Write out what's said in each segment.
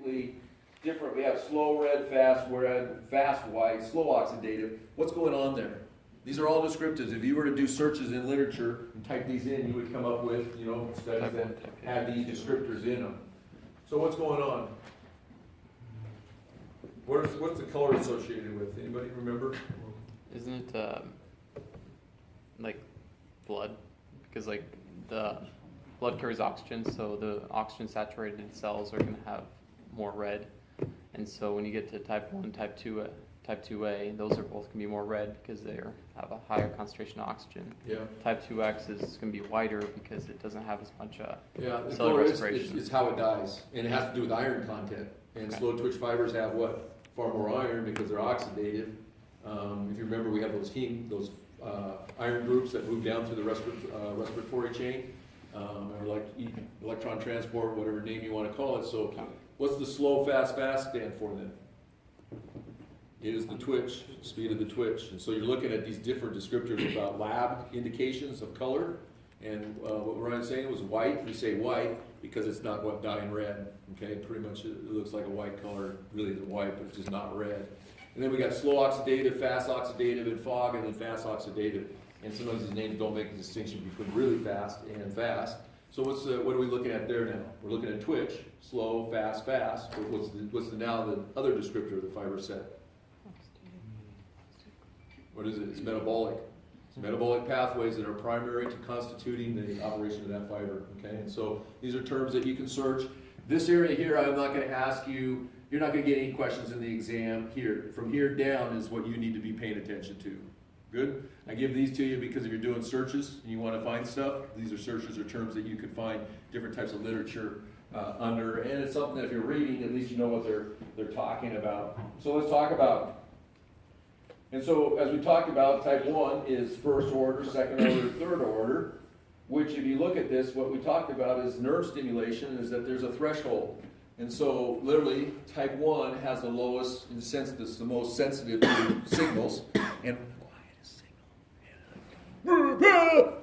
basically different. We have slow red, fast white, slow oxidative. What's going on there? These are all descriptives. If you were to do searches in literature and type these in, you would come up with, studies that have these descriptors in them. So what's going on? What's the color associated with? Anybody remember? Isn't it like blood? Because like the blood carries oxygen, so the oxygen saturated cells are going to have more red, and so when you get to type 1, type 2A, those are both going to be more red because they have a higher concentration of oxygen. Yeah. Type 2X is going to be whiter because it doesn't have as much The cellular color respiration. is how it dies, and it has to do with iron content. And Okay. slow twitch fibers have what? Far more iron because they're oxidative. If you remember, we have those iron groups that move down through the respiratory chain, or like electron transport, whatever name you want to call it. So, what's the slow, fast stand for then? It is the twitch, speed of the twitch. And so you're looking at these different descriptors about lab indications of color. And what Ryan's saying was white. We say white because it's not dying red. Okay, pretty much it looks like a white color. It really isn't white, but it's just not red. And then we got slow oxidative, fast oxidative, and fog, and then fast oxidative. And sometimes these names don't make the distinction between really fast and fast. So what are we looking at there now? We're looking at twitch, slow, fast. What's now the other descriptor of the fiber set? What is it? It's metabolic. It's metabolic pathways that are primary to constituting the operation of that fiber. Okay, and so these are terms that you can search. This area here, I'm not going to ask you. You're not going to get any questions in the exam here. From here down is what you need to be paying attention to. Good? I give these to you because if you're doing searches and you want to find stuff, these are searches or terms that you can find different types of literature under. And it's something that if you're reading, at least you know what they're talking about. So let's talk about. And so as we talked about, type 1 is first order, second order, third order, which if you look at this, what we talked about is nerve stimulation, is that there's a threshold. And so literally type 1 has the lowest, in the sense that it's the most sensitive to signals, and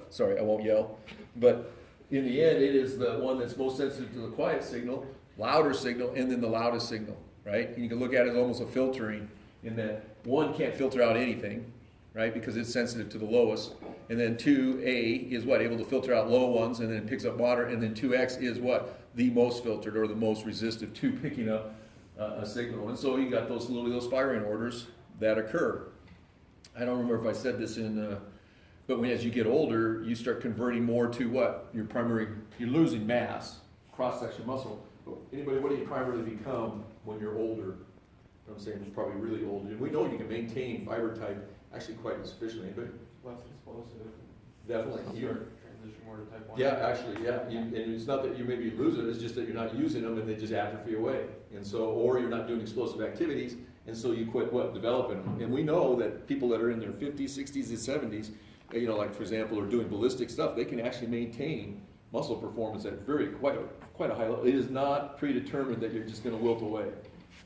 sorry, I won't yell, but in the end it is the one that's most sensitive to the quiet signal, louder signal, and then the loudest signal, right? And you can look at it as almost a filtering, in that 1 can't filter out anything, right, because it's sensitive to the lowest. And then 2A is what? Able to filter out low ones, and then it picks up water. And then 2X is what? The most filtered, or the most resistive to picking up a signal. And so you got those firing orders that occur. I don't remember if I said this but as you get older, you start converting more to what? You're losing mass, cross-section muscle. Anybody, what do you primarily become when you're older? I'm saying it's probably really old. And we know you can maintain fiber type actually quite sufficiently. But less explosive. definitely. Transition more to type 1. Yeah, actually, yeah. And it's not that you maybe lose it, it's just that you're not using them and they just atrophy away. And so, or you're not doing explosive activities, and so you quit developing them. And we know that people that are in their 50s, 60s, and 70s, like for example, are doing ballistic stuff, they can actually maintain muscle performance at quite a high level. It is not predetermined that you're just going to wilt away.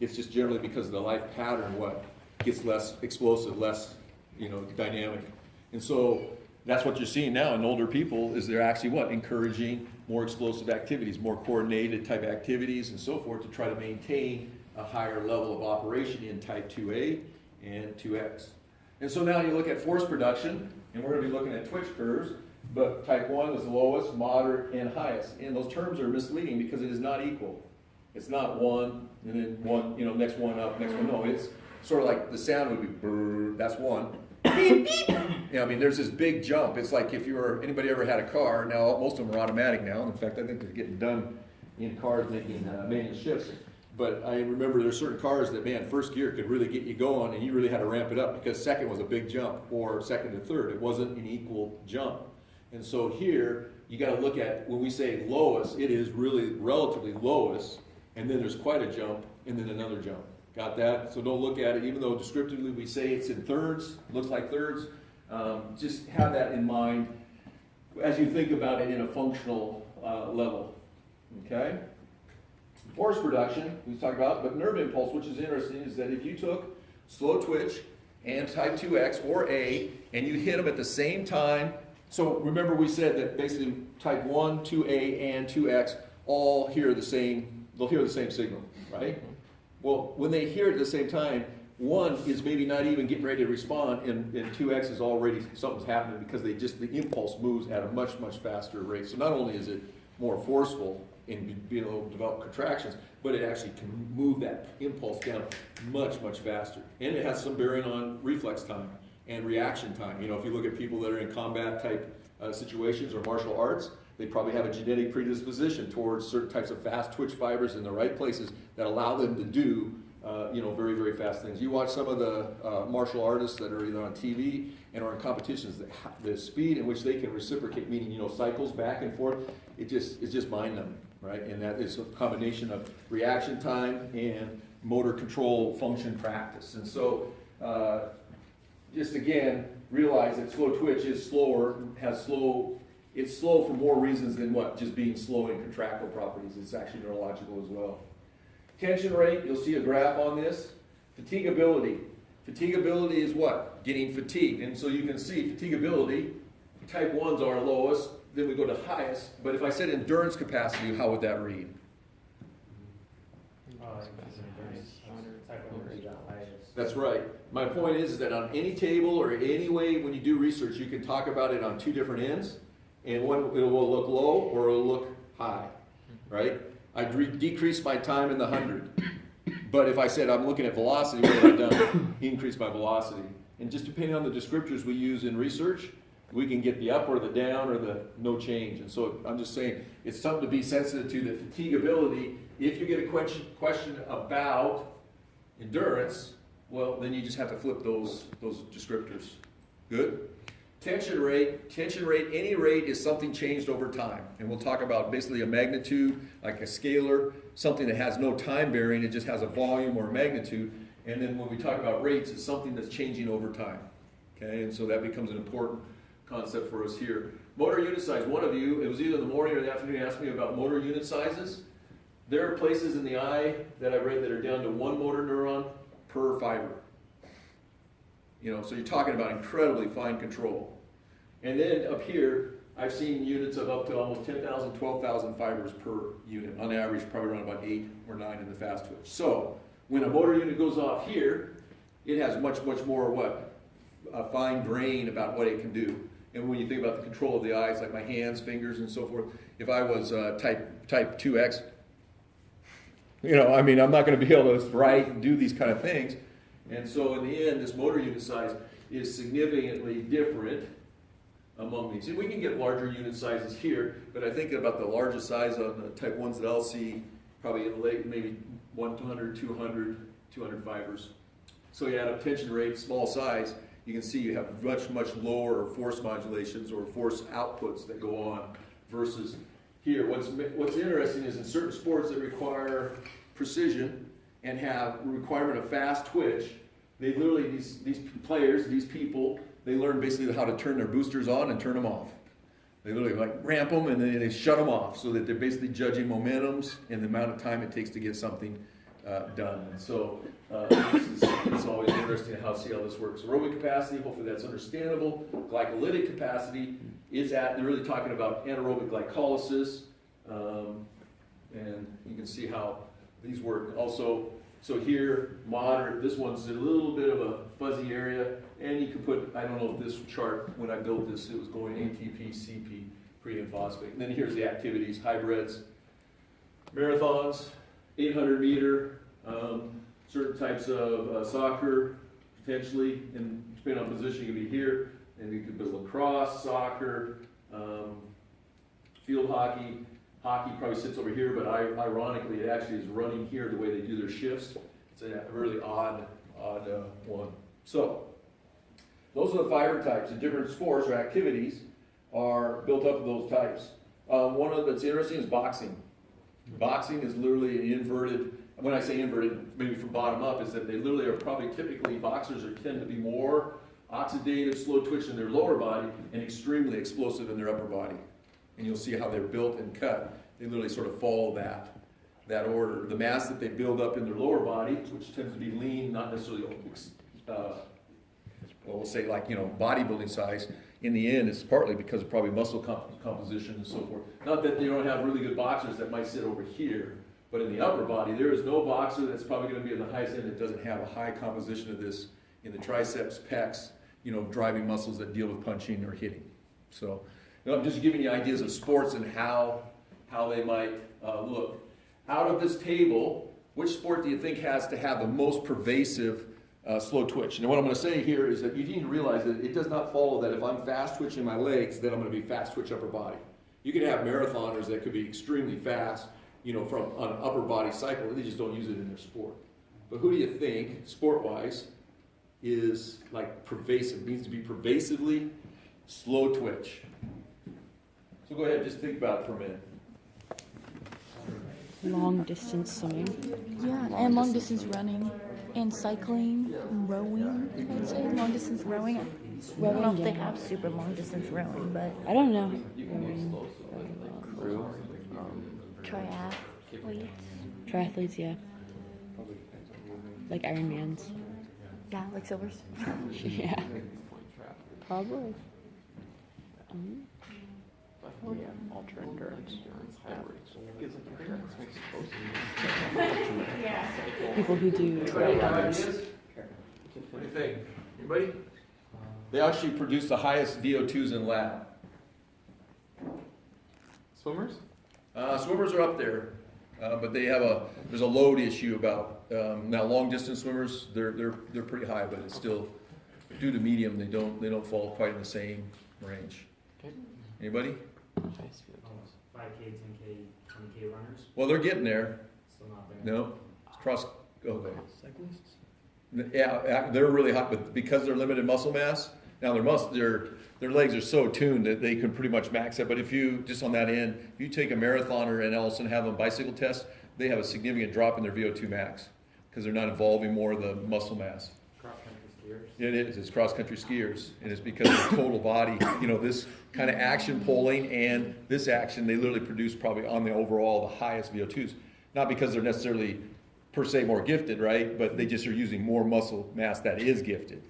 It's just generally because of the life pattern, what gets less explosive, less, dynamic. And so that's what you're seeing now in older people, is they're actually encouraging more explosive activities, more coordinated type activities and so forth, to try to maintain a higher level of operation in type 2A and 2X. And so now you look at force production, and we're going to be looking at twitch curves, but type 1 is the lowest, moderate, and highest. And those terms are misleading because it is not equal. It's not 1, and then 1, next one up, next one. No, it's sort of like the sound would be brrr, that's 1. Beep, beep. There's this big jump. It's like if anybody ever had a car, now most of them are automatic now. In fact, I think they're getting done in cars making manual shifts. But I remember there's certain cars that, first gear could really get you going, and you really had to ramp it up because second was a big jump, or second to third. It wasn't an equal jump. And so here, you got to look at, when we say lowest, it is really relatively lowest, and then there's quite a jump, and then another jump. Got that? So don't look at it, even though descriptively we say it's in thirds, looks like thirds, just have that in mind as you think about it in a functional level. Okay? Force production, we talked about, but nerve impulse, which is interesting, is that if you took slow twitch and type 2X or A, and you hit them at the same time, so remember we said that basically type 1, 2A, and 2X all hear the same they'll hear the same signal, right? Well, when they hear it at the same time, one is maybe not even getting ready to respond, and 2x is already, something's happening because the impulse moves at a much, much faster rate. So not only is it more forceful in being able to develop contractions, but it actually can move that impulse down much, much faster. And it has some bearing on reflex time and reaction time. You know, if you look at people that are in combat type situations or martial arts, they probably have a genetic predisposition towards certain types of fast twitch fibers in the right places that allow them to do very, very fast things. You watch some of the martial artists that are either on TV and are in competitions, the speed in which they can reciprocate, meaning, cycles back and forth, it's just mind-numbing, right? And that is a combination of reaction time and motor control function practice. And so, just again, realize that slow twitch is slower, it's slow for more reasons than just being slow in contractile properties. It's actually neurological as well. Tension rate, you'll see a graph on this. Fatigability. Fatigability is what? Getting fatigued. And so you can see fatigability, type 1s are lowest, then we go to highest. But if I said endurance capacity, how would that read? That's right. My point is that on any table or any way when you do research, you can talk about it on two different ends. And one, it will look low or it will look high, right? I decrease my time in the 100. But if I said I'm looking at velocity, what have I done? Increase my velocity. And just depending on the descriptors we use in research, we can get the up or the down or the no change. And so I'm just saying it's something to be sensitive to, the fatigability. If you get a question about endurance, well, then you just have to flip those descriptors. Good? Tension rate, any rate is something changed over time. And we'll talk about basically a magnitude, like a scalar, something that has no time bearing, it just has a volume or a magnitude. And then when we talk about rates, it's something that's changing over time. Okay, and so that becomes an important concept for us here. Motor unit size, one of you, it was either the morning or the afternoon, asked me about motor unit sizes. There are places in the eye that I've read that are down to 1 motor neuron per fiber. So you're talking about incredibly fine control. And then up here, I've seen units of up to almost 10,000, 12,000 fibers per unit. On average, probably around about 8 or 9 in the fast twitch. So when a motor unit goes off here, it has much, much more a fine grain about what it can do. And when you think about the control of the eyes, like my hands, fingers, and so forth, if I was type 2X, I'm not going to be able to write and do these kind of things. And so in the end, this motor unit size is significantly different among these. And we can get larger unit sizes here, but I think about the largest size on the type 1s that I'll see probably in the late, maybe 100, 200 fibers. So you add up tension rate, small size, you can see you have much, much lower force modulations or force outputs that go on versus here. What's interesting is in certain sports that require precision and have a requirement of fast twitch, they literally, these players, these people, they learn basically how to turn their boosters on and turn them off. They literally ramp them and then they shut them off so that they're basically judging momentums and the amount of time it takes to get something done. And so it's always interesting to see how this works. Aerobic capacity, hopefully that's understandable. Glycolytic capacity is they're really talking about anaerobic glycolysis. And you can see how these work. Also, so here, moderate, this one's a little bit of a fuzzy area, and you can put, I don't know if this chart, when I built this, it was going ATP, CP, pre and phosphate. And then here's the activities, hybrids, marathons, 800 meter, certain types of soccer, potentially, and depending on position, you can be here, and you could build lacrosse, soccer, field hockey. Hockey probably sits over here, but ironically, it actually is running here the way they do their shifts. It's a really odd one. So, those are the fiber types. The different sports or activities are built up of those types. One of them that's interesting is boxing. Boxing is literally an inverted, when I say inverted, maybe from bottom up, is that they literally are probably typically, boxers tend to be more oxidative, slow twitch in their lower body and extremely explosive in their upper body. And you'll see how they're built and cut. They literally sort of follow that order. The mass that they build up in their lower body, which tends to be lean, not necessarily, we'll say bodybuilding size, in the end it's partly because of probably muscle composition and so forth. Not that they don't have really good boxers that might sit over here, But in the upper body, there is no boxer that's probably gonna be at the highest end that doesn't have a high composition of this in the triceps, pecs, driving muscles that deal with punching or hitting. So, I'm just giving you ideas of sports and how they might look. Out of this table, which sport do you think has to have the most pervasive slow twitch? And what I'm going to say here is that you need to realize that it does not follow that if I'm fast twitching my legs, then I'm going to be fast twitch upper body. You can have marathoners that could be extremely fast, from an upper body cycle. They just don't use it in their sport. But who do you think, sport-wise, is like pervasive, needs to be pervasively slow twitch? So go ahead, just think about it for a minute. Long distance swimming. Yeah, and long distance running, and cycling, and rowing. I'd say long distance rowing. I don't know if they have super long distance rowing, but I don't know. You can get explosive like crew. triathletes. Triathletes, yeah. Probably depends on moving. Like Ironmans. Yeah, like Silvers. Yeah. Point trap. Probably. But yeah, ultra endurance, hybrids. Gives like endurance, makes explosive. People who do Anybody have triathlons. ideas? What do you think? Anybody? They actually produce the highest VO2s in lab. Swimmers? Swimmers are up there, but there's a load issue about, now long distance swimmers, they're pretty high, but it's still, due to medium, they don't fall quite in the same range. Okay. Anybody? Highest VO2s. 5K, 10K, 20K runners, Well, they're getting there. still not there. No, it's cross, okay. Yeah, they're really hot, but because they're limited muscle mass, now their legs are so tuned that they can pretty much max it. But if you, just on that end, if you take a marathoner and all of a sudden have them bicycle test, they have a significant drop in their VO2 max because they're not involving more of the muscle mass. Cross-country skiers. It is, it's cross-country skiers, and it's because of the total body, this kind of action pulling and this action, they literally produce probably on the overall the highest VO2s. Not because they're necessarily per se more gifted, right? But they just are using more muscle mass that is gifted.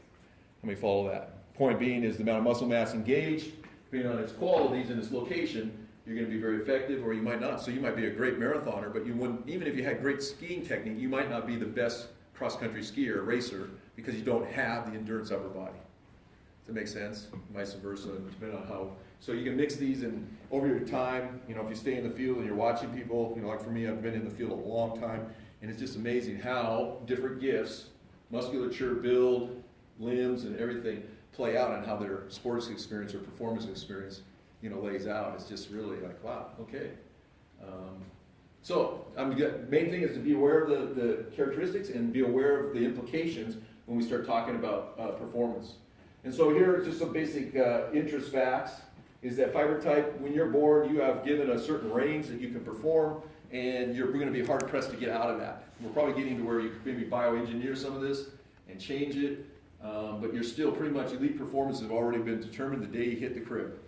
Let me follow that. Point being is the amount of muscle mass engaged, depending on its qualities and its location, you're going to be very effective or you might not. So you might be a great marathoner, but you wouldn't, even if you had great skiing technique, you might not be the best cross-country skier or racer because you don't have the endurance upper body. Does that make sense? Vice versa, depending on how. So you can mix these and over your time, if you stay in the field and you're watching people, like for me, I've been in the field a long time, and it's just amazing how different gifts, musculature, build, limbs, and everything play out on how their sports experience or performance experience, lays out. It's just really like, wow, okay. So main thing is to be aware of the characteristics and be aware of the implications when we start talking about performance. And so here are just some basic interest facts, is that fiber type, when you're born, you have given a certain range that you can perform, and you're going to be hard pressed to get out of that. We're probably getting to where you could maybe bioengineer some of this and change it, but you're still pretty much elite performance have already been determined the day you hit the crib.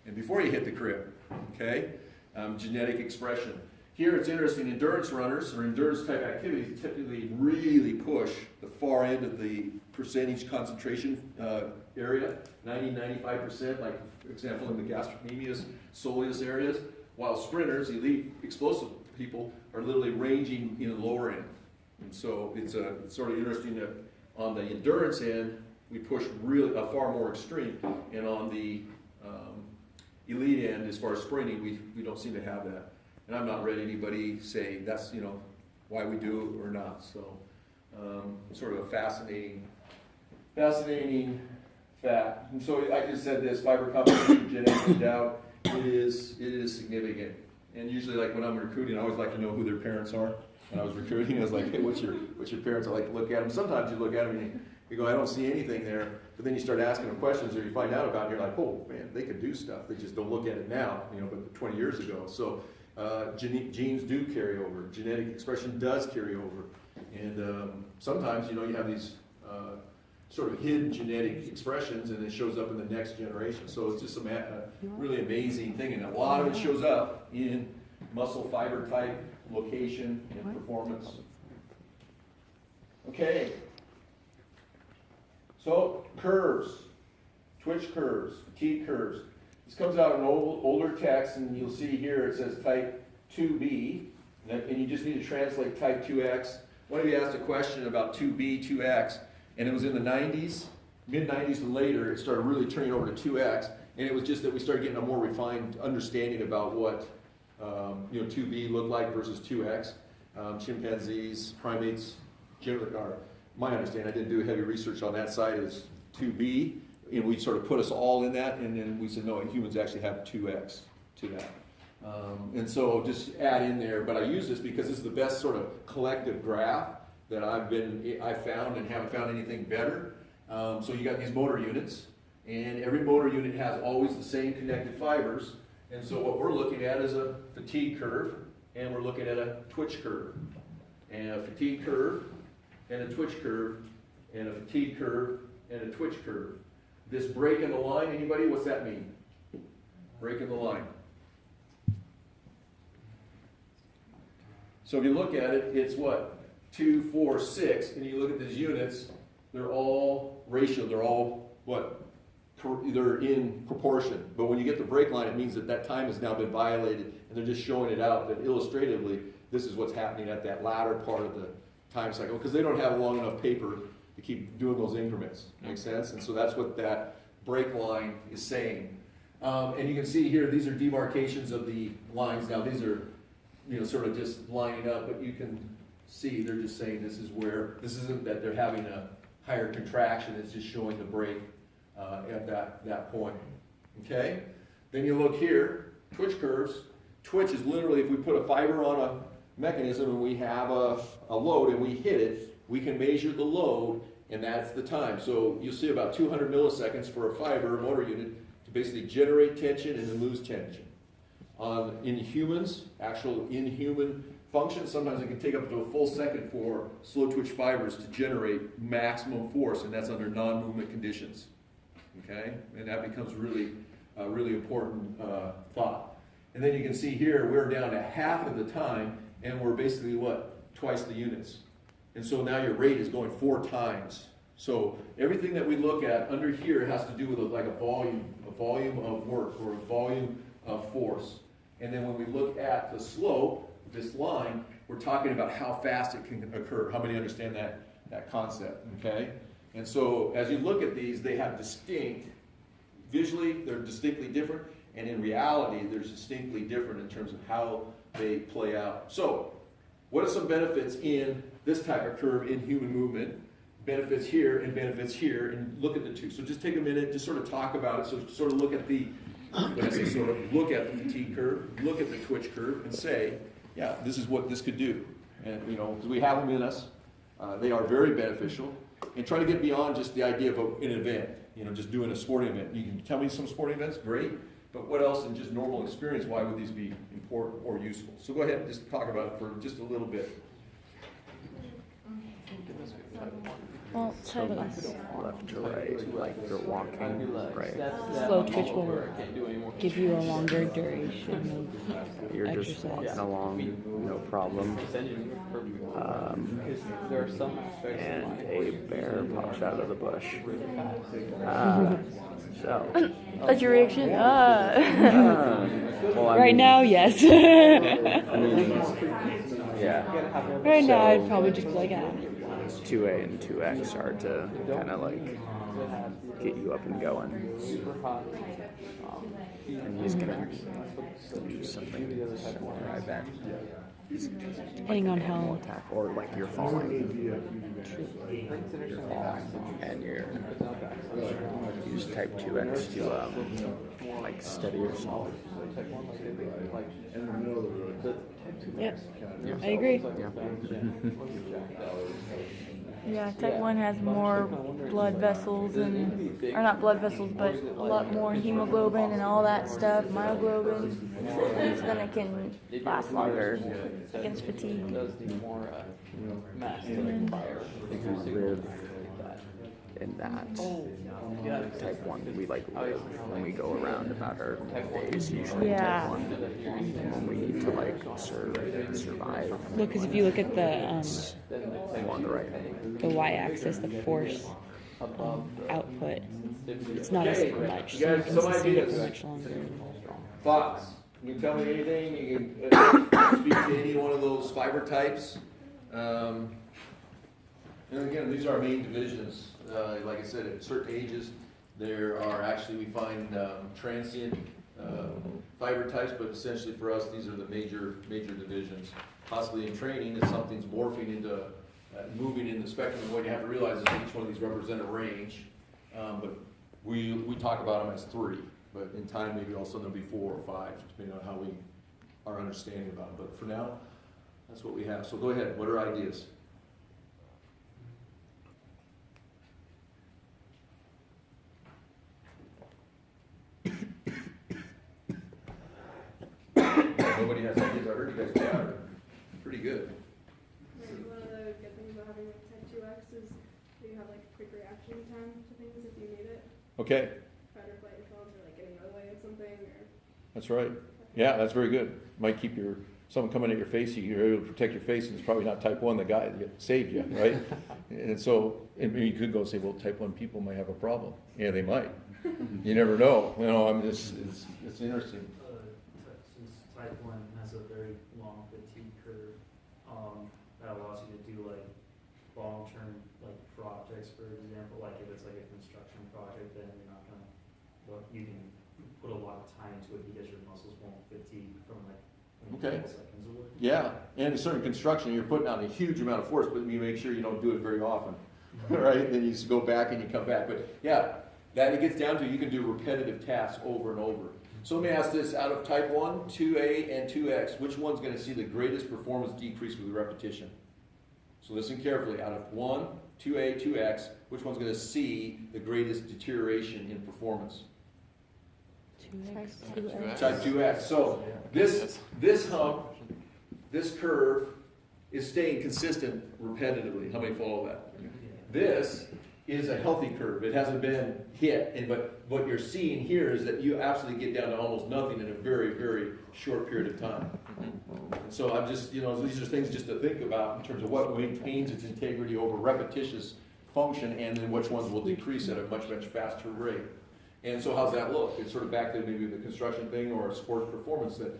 And before you hit the crib, okay? Genetic expression. Here it's interesting, endurance runners or endurance type activities typically really push the far end of the percentage concentration area, 90-95%, like for example in the gastrocnemius, soleus areas, while sprinters, elite explosive people, are literally ranging in the lower end. And so it's sort of interesting that on the endurance end, we push really far more extreme, and on the elite end, as far as sprinting, we don't seem to have that. And I've not read anybody say that's why we do it or not. So sort of a fascinating fact. And so I just said this: fiber composition, genetic endowed. It is significant. And usually, like when I'm recruiting, I always like to know who their parents are. When I was recruiting, I was like, hey, what's your parents? I like to look at them. Sometimes you look at them and you go, I don't see anything there. But then you start asking them questions, or you find out about it, and you're like, oh man, they can do stuff. They just don't look at it now, but 20 years ago. So genes do carry over. Genetic expression does carry over. And sometimes, you have these sort of hidden genetic expressions, and it shows up in the next generation. So it's just a really amazing thing. And a lot of it shows up in muscle fiber type, location, and performance. Okay. So curves, twitch curves, fatigue curves. This comes out in older text, and you'll see here it says type 2B. and you just need to translate type 2X. One of you asked a question about 2B, 2X, and it was in the 90s, mid-90s and later, it started really turning over to 2X, and it was just that we started getting a more refined understanding about what 2B looked like versus 2X. Chimpanzees, primates, generally are, my understanding, I didn't do heavy research on that side, is 2B, and we sort of put us all in that, and then we said, no, humans actually have 2X to that. And so just add in there, but I use this because this is the best sort of collective graph that I found and haven't found anything better. So you got these motor units, and every motor unit has always the same connected fibers. And so what we're looking at is a fatigue curve, and we're looking at a twitch curve, and a fatigue curve, and a twitch curve, and a fatigue curve, and a twitch curve. This break in the line, anybody, what's that mean? Break in the line. So if you look at it, it's what? 2, 4, 6, and you look at these units, they're all ratio, they're all what? They're in proportion. But when you get the break line, it means that that time has now been violated, and they're just showing it out that illustratively, this is what's happening at that latter part of the time cycle, because they don't have long enough paper to keep doing those increments. Makes sense? And so that's what that break line is saying. And you can see here, these are demarcations of the lines. Now these are, sort of just lining up, but you can see they're just saying this is where, this isn't that they're having a higher contraction, it's just showing the break at that point. Okay? Then you look here, twitch curves. Twitch is literally if we put a fiber on a mechanism and we have a load and we hit it, we can measure the load, and that's the time. So you'll see about 200 milliseconds for a fiber, a motor unit, to basically generate tension and then lose tension. In humans, actual in-human functions, sometimes it can take up to a full second for slow twitch fibers to generate maximum force, and that's under non-movement conditions. Okay? And that becomes really important thought. And then you can see here, we're down to half of the time, and we're basically what? Twice the units. And so now your rate is going 4 times. So everything that we look at under here has to do with like a volume of work or a volume of force. And then when we look at the slope, this line, we're talking about how fast it can occur. How many understand that concept? Okay? And so as you look at these, they have visually, they're distinctly different, and in reality, they're distinctly different in terms of how they play out. So, what are some benefits in this type of curve in human movement? Benefits here and benefits here, and look at the two. So just take a minute, just sort of talk about it. So sort of look at the, when I say sort of, look at the fatigue curve, look at the twitch curve, and say, yeah, this is what this could do. And because we have them in us, they are very beneficial. And try to get beyond just the idea of an event, just doing a sporting event. You can tell me some sporting events, great, but what else in just normal experience, why would these be important or useful? So go ahead and just talk about it for just a little bit. Well, type Left to right, like you're walking, right? slow twitch will Give you a longer duration You're of just walking exercise. along, no problem. There are some aspects And a bear pops out of the bush. So, That's your reaction? well, I Right mean, now, yes. I mean, yeah, Right now, I'd probably just be like, 2A and 2X are to kind of like get you up and going. And he's gonna do something similar, I bet. depending on how. Attack, or like you're falling. You're falling, and you're use type 2X to like steady yourself. Yep, I agree. Yeah, type 1 has more blood vessels or not blood vessels, but a lot more hemoglobin and all that stuff, myoglobin. So then it can last longer against fatigue. does need more mass to like fire. You can live in that type 1. We like live when we go around about our days usually. Yeah. Type 1. When we need to like survive. Look, because if you look at the More on the right. the y-axis, the force output, it's not as much. So you can Some sustain it ideas? for much longer. Thoughts? You can tell me anything, you can speak to any one of those fiber types. And again, these are our main divisions. Like I said, at certain ages, there are actually, we find transient fiber types, but essentially for us, these are the major divisions. Possibly in training, if something's morphing into, moving in the spectrum, what you have to realize is each one of these represent a range. But we talk about them as 3, but in time, maybe all of a sudden there'll be 4 or 5, depending on how we are understanding about it. But for now, that's what we have. So go ahead, what are ideas? Nobody has ideas. I heard you guys are pretty good. Right, one of the good things about having like type 2X is that you have like quick reaction time to things if you need it. Okay, Fight or flight response or like getting out of the way of something or. that's right. Yeah, that's very good. Might keep someone coming at your face, you're able to protect your face, and it's probably not type 1, the guy that saved you, right? And so, you could go say, well, type 1 people might have a problem. Yeah, they might. You never know. It's interesting. Since type 1 has a very long fatigue curve, that allows you to do like long-term like projects, for example, like if it's like a construction project, then you're not gonna, you can put a lot of time into it because your muscles won't fatigue from like Okay. seconds of work. Yeah, and in certain construction, you're putting out a huge amount of force, but you make sure you don't do it very often, right? Then you just go back and you come back. But yeah, that it gets down to you can do repetitive tasks over and over. So let me ask this, out of type 1, 2A, and 2X, which one's going to see the greatest performance decrease with repetition? So listen carefully, out of 1, 2A, 2X, which one's going to see the greatest deterioration in performance? 2X. Type 2X. So this hump, this curve is staying consistent repetitively. How many follow that? This is a healthy curve. It hasn't been hit. But what you're seeing here is that you absolutely get down to almost nothing in a very, very short period of time. And so I'm just, these are things just to think about in terms of what maintains its integrity over repetitious function, and then which ones will decrease at a much, much faster rate. And so how's that look? It's sort of back to maybe the construction thing or a sports performance that,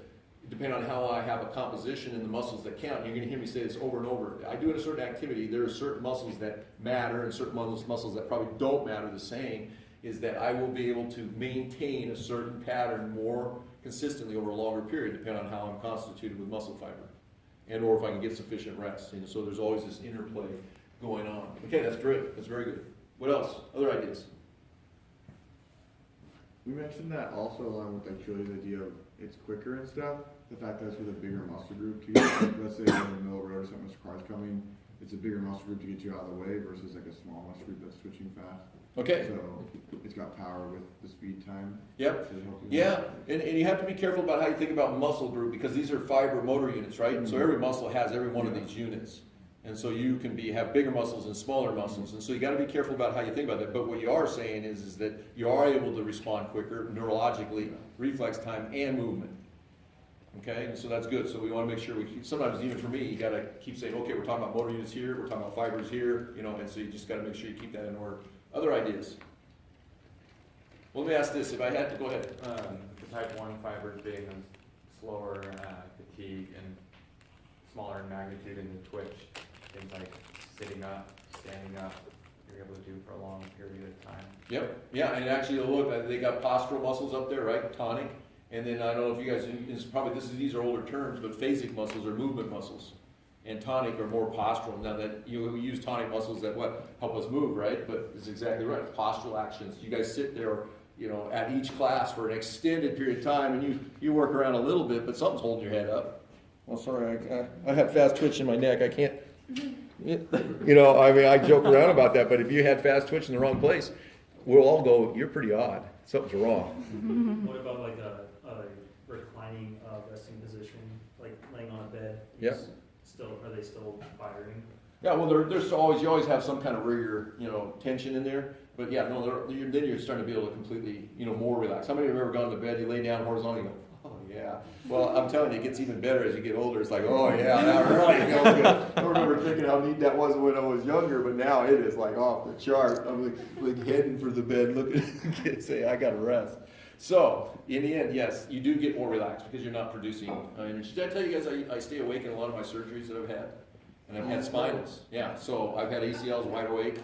depending on how I have a composition in the muscles that count, you're going to hear me say this over and over. I do in a certain activity, there are certain muscles that matter and certain muscles that probably don't matter the same, is that I will be able to maintain a certain pattern more consistently over a longer period, depending on how I'm constituted with muscle fiber, and or if I can get sufficient rest. So there's always this interplay going on. Okay, that's great. That's very good. What else? Other ideas? We mentioned that also along with like Julia's idea of it's quicker and stuff. The fact that it's with a bigger muscle group too. Like, let's say you're in the middle of the road or something, a car's coming, it's a bigger muscle group to get you out of the way versus like a small muscle group that's switching fast. Okay. So it's got power with the speed time. Yep. to help you. Yeah, and you have to be careful about how you think about muscle group, because these are fiber motor units, right? So every muscle has every one of these units. And so you can have bigger muscles and smaller muscles. And so you got to be careful about how you think about that. But what you are saying is that you are able to respond quicker neurologically, reflex time, and movement. Okay, and so that's good. So we want to make sure we keep, sometimes even for me, you got to keep saying, okay, we're talking about motor units here, we're talking about fibers here, and so you just got to make sure you keep that in order. Other ideas? Well, let me ask this, if I had to, go ahead. The type 1 fibers being slower fatigue and smaller in magnitude in the twitch, things like sitting up, standing up, you're able to do for a long period of time. Yep, yeah, and actually, look, they got postural muscles up there, right? Tonic. And then I don't know if you guys, these are older terms, but phasic muscles are movement muscles. And tonic are more postural. Now that we use tonic muscles that help us move, right? But it's exactly right. Postural actions. You guys sit there, at each class for an extended period of time, and you work around a little bit, but something's holding your head up. Well, sorry, I have fast twitch in my neck. I can't. I joke around about that, but if you had fast twitch in the wrong place, we'll all go, you're pretty odd. Something's wrong. What about like a reclining resting position, like laying on a bed? Yep. Are they still firing? Yeah, well, you always have some kind of rigor, tension in there. But yeah, no, then you're starting to be able to completely, more relax. How many of you have ever gone to bed, you lay down horizontally, and go, oh yeah. Well, I'm telling you, it gets even better as you get older. It's like, oh yeah, that really feels good. I remember thinking how neat that was when I was younger, but now it is like off the chart. I'm like heading for the bed, looking, say, I got to rest. So, in the end, yes, you do get more relaxed because you're not producing energy. Did I tell you guys I stay awake in a lot of my surgeries that I've had? And I've had spinals. Yeah, so I've had ACLs wide awake.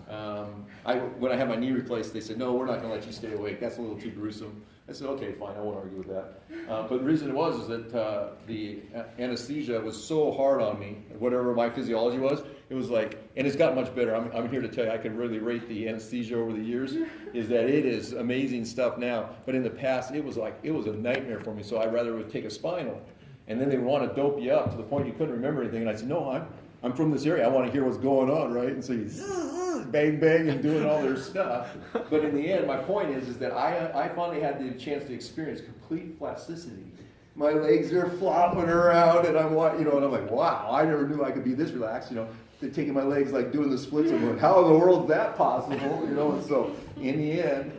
When I had my knee replaced, they said, no, we're not going to let you stay awake. That's a little too gruesome. I said, okay, fine, I won't argue with that. But the reason it was is that the anesthesia was so hard on me, whatever my physiology was, it was like, and it's gotten much better. I'm here to tell you, I can really rate the anesthesia over the years, is that it is amazing stuff now. But in the past, it was a nightmare for me, so I'd rather would take a spinal. And then they would want to dope you up to the point you couldn't remember anything. And I said, no, I'm from this area. I want to hear what's going on, right? And so you bang, bang, and doing all their stuff. But in the end, my point is that I finally had the chance to experience complete plasticity. My legs are flopping around, and I'm like, wow, I never knew I could be this relaxed. They're taking my legs, like doing the splits. I'm like, how in the world is that possible? And so in the end,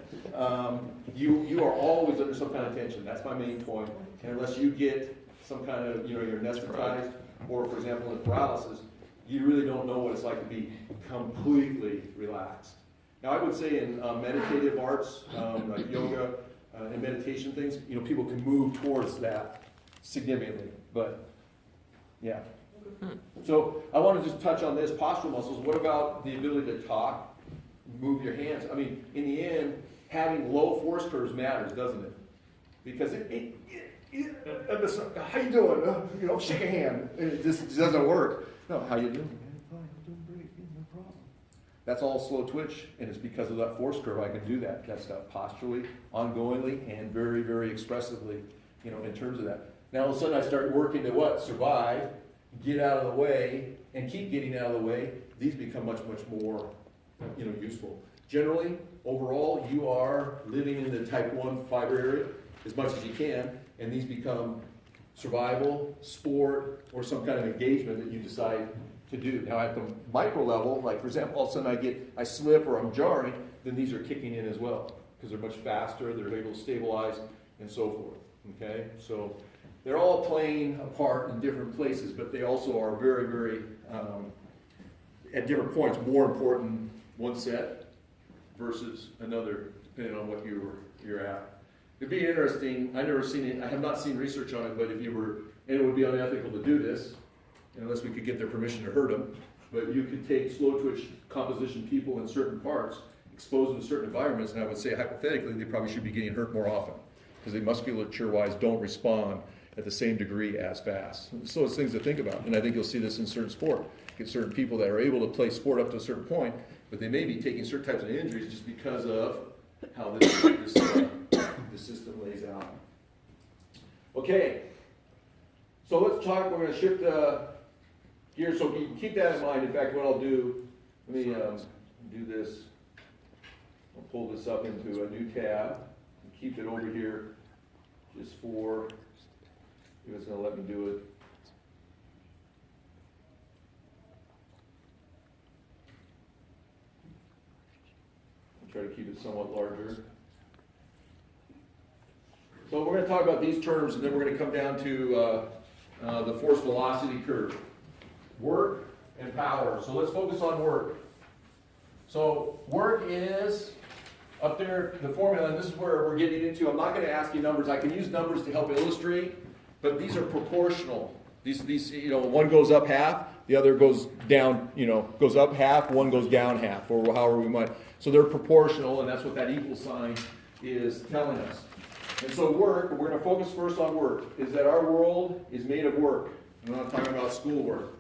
you are always under some kind of tension. That's my main point. And unless you get some kind of, you're anesthetized, or for example in paralysis, you really don't know what it's like to be completely relaxed. Now I would say in meditative arts, like yoga and meditation things, people can move towards that significantly, but yeah. So I want to just touch on this, postural muscles. What about the ability to talk, move your hands? I mean, in the end, having low force curves matters, doesn't it? Because how you doing? Shake a hand. It just doesn't work. No, how you doing? Fine, I'm doing great. No problem. That's all slow twitch, and it's because of that force curve I can do that stuff posturally, ongoingly, and very, very expressively, in terms of that. Now all of a sudden I start working to what? Survive, get out of the way, and keep getting out of the way. These become much, much more, useful. Generally, overall, you are living in the type 1 fiber area as much as you can, and these become survival, sport, or some kind of engagement that you decide to do. Now at the micro level, like for example, all of a sudden I slip or I'm jarring, then these are kicking in as well, because they're much faster, they're able to stabilize, and so forth, okay? So they're all playing a part in different places, but they also are very, very, at different points, more important one set versus another, depending on what you're at. It'd be interesting, I have not seen research on it, but and it would be unethical to do this, unless we could get their permission to hurt them, but you could take slow twitch composition people in certain parts, expose them to certain environments, and I would say hypothetically they probably should be getting hurt more often, because they musculature-wise don't respond at the same degree as fast. So it's things to think about, and I think you'll see this in certain sport. Get certain people that are able to play sport up to a certain point, but they may be taking certain types of injuries just because of how the system lays out. Okay, so let's talk. We're going to shift gears, so you keep that in mind. In fact, what I'll do, let me do this. I'll pull this up into a new tab and keep it over here just for, if it's going to let me do it. I'll try to keep it somewhat larger. So we're going to talk about these terms, and then we're going to come down to the force velocity curve. Work and power. So let's focus on work. So work is up there, the formula, and this is where we're getting into. I'm not going to ask you numbers. I can use numbers to help illustrate, but these are proportional. These one goes up half, the other goes down, goes up half, one goes down half, or however we might. So they're proportional, and that's what that equal sign is telling us. And so work, we're going to focus first on work, is that our world is made of work. I'm not talking about schoolwork.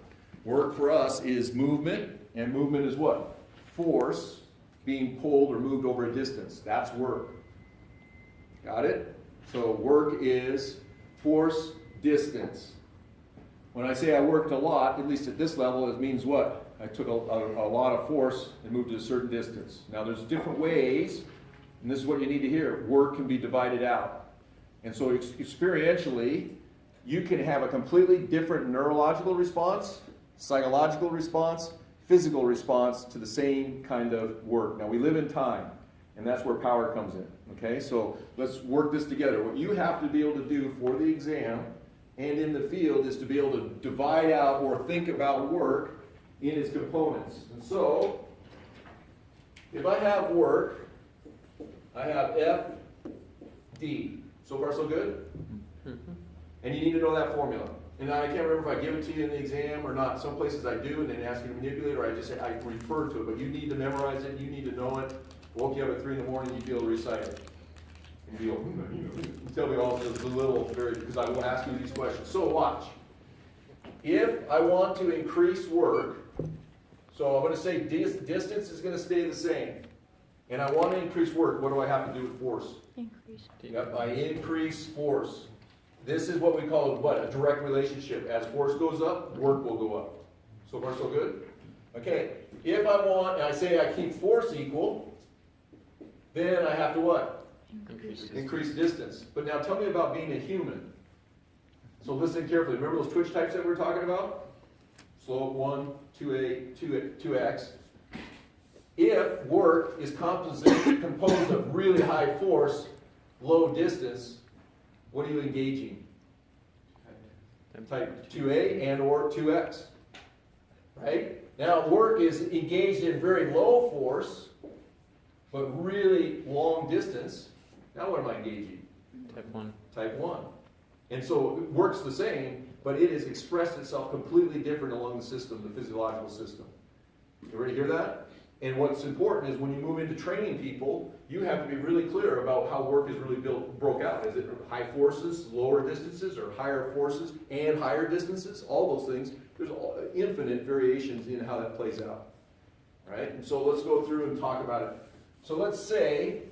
Work for us is movement, and movement is what? Force being pulled or moved over a distance. That's work. Got it? So work is force, distance. When I say I worked a lot, at least at this level, it means what? I took a lot of force and moved to a certain distance. Now there's different ways, and this is what you need to hear. Work can be divided out. And so experientially, you can have a completely different neurological response, psychological response, physical response to the same kind of work. Now we live in time, and that's where power comes in. Okay, so let's work this together. What you have to be able to do for the exam and in the field is to be able to divide out or think about work in its components. And so, if I have work, I have F D. So far, so good? Mhm. And you need to know that formula. And I can't remember if I give it to you in the exam or not. Some places I do and then ask you to manipulate, or I just say, I refer to it, but you need to memorize it, you need to know it. Woke you up at 3 in the morning, you'd be able to recite it. And you'd be able, tell me all the little, because I will ask you these questions. So watch. If I want to increase work, so I'm gonna say distance is gonna stay the same. And I want to increase work, what do I have to do with force? Increase. Yep, I increase force. This is what we call what? A direct relationship. As force goes up, work will go up. So far, so good? Okay, if I want, and I say I keep force equal, then I have to what? Increase distance. But now tell me about being a human. So listen carefully. Remember those twitch types that we were talking about? Slope 1, 2A, 2x. If work is composed of really high force, low distance, what are you engaging? Type 2A and or 2x. Right? Now work is engaged in very low force, but really long distance. Now what am I engaging? Type 1. Type 1. And so it works the same, but it has expressed itself completely different along the system, the physiological system. You ready to hear that? And what's important is when you move into training people, you have to be really clear about how work is really broke out. Is it high forces, lower distances, or higher forces and higher distances? All those things. There's infinite variations in how that plays out. Right? And so let's go through and talk about it. So let's say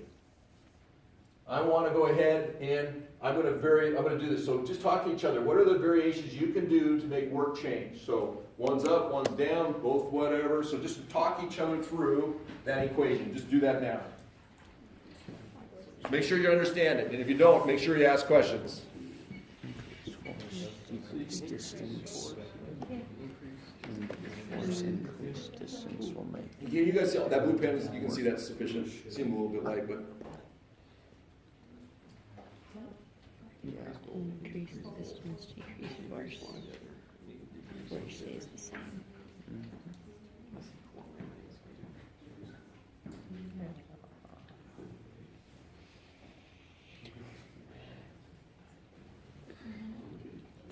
I want to go ahead and I'm going to do this. So just talk to each other. What are the variations you can do to make work change? So one's up, one's down, both whatever. So just talk each other through that equation. Just do that now. Make sure you understand it. And if you don't, make sure you ask questions. Decrease distance. Force increase distance will make. You guys see that blue pen? You can see that's sufficient. Seems a little bit light, but Yeah. Increase distance, decrease force. Force stays the same.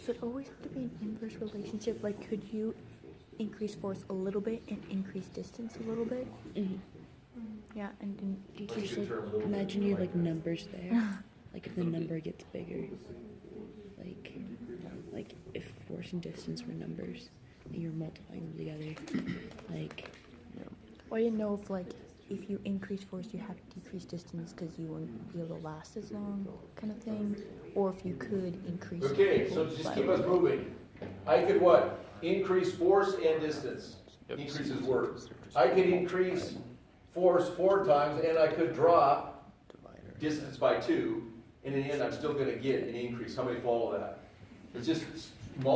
So it always have to be an inverse relationship. Like, could you increase force a little bit and increase distance a little bit? Mm-hmm. Yeah, and then Decrease, like, imagine you have like numbers there. Like if the number gets bigger, like if force and distance were numbers, and you're multiplying them together, like. Well, I didn't know if you increase force, you have to decrease distance because you wouldn't be able to last as long, kind of thing. Or if you could increase. okay, so force just by keep a us little bit. moving. I could what? Increase force and distance. Yep. Increases work. I could increase force 4 times and I could drop distance by 2. And in the end, I'm still going to get an increase. How many follow that? It's just multiple.